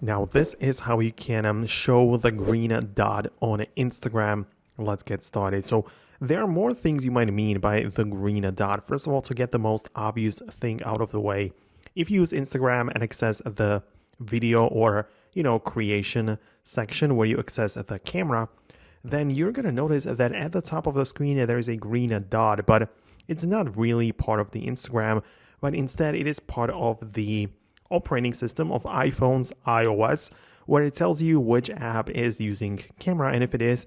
Now this is how you can show the green dot on Instagram. Let's get started. So there are more things you might mean by the green dot. First of all, to get the most obvious thing out of the way, if you use Instagram and access the video or creation section where you access the camera, then you're going to notice that at the top of the screen there is a green dot, but it's not really part of the Instagram, but instead it is part of the operating system of iPhone's iOS, where it tells you which app is using camera, and if it is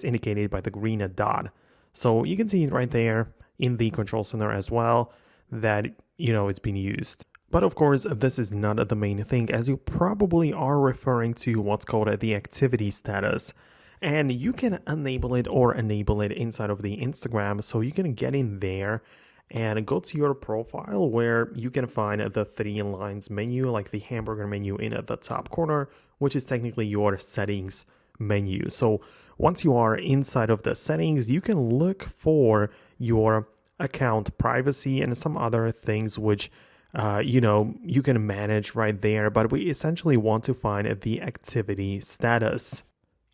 indicated by the green dot. So you can see it right there in the control center as well that it's being used. But of course, this is not the main thing, as you probably are referring to what's called the activity status. And you can enable it or enable it inside of the Instagram. So you can get in there and go to your profile where you can find the 3 lines menu, like the hamburger menu in the top corner, which is technically your settings menu. So once you are inside of the settings, you can look for your account privacy and some other things which you can manage right there, but we essentially want to find the activity status.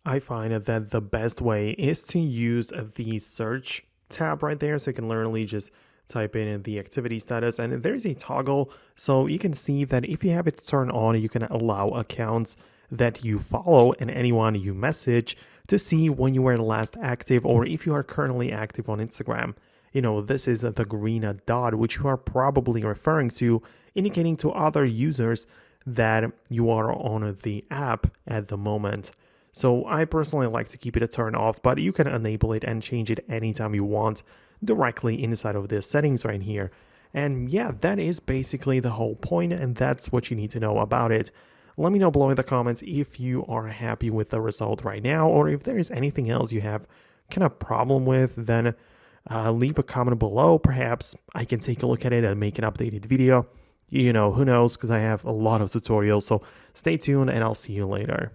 I find that the best way is to use the search tab right there, so you can literally just type in the activity status, and there's a toggle, so you can see that if you have it turned on, you can allow accounts that you follow and anyone you message to see when you were last active, or if you are currently active on Instagram. This is the green dot, which you are probably referring to, indicating to other users that you are on the app at the moment. So I personally like to keep it turned off, but you can enable it and change it anytime you want directly inside of the settings right here. And yeah, that is basically the whole point, and that's what you need to know about it. Let me know below in the comments if you are happy with the result right now, or if there is anything else you have kind of problem with, then leave a comment below. Perhaps I can take a look at it and make an updated video. Who knows, because I have a lot of tutorials. So stay tuned and I'll see you later.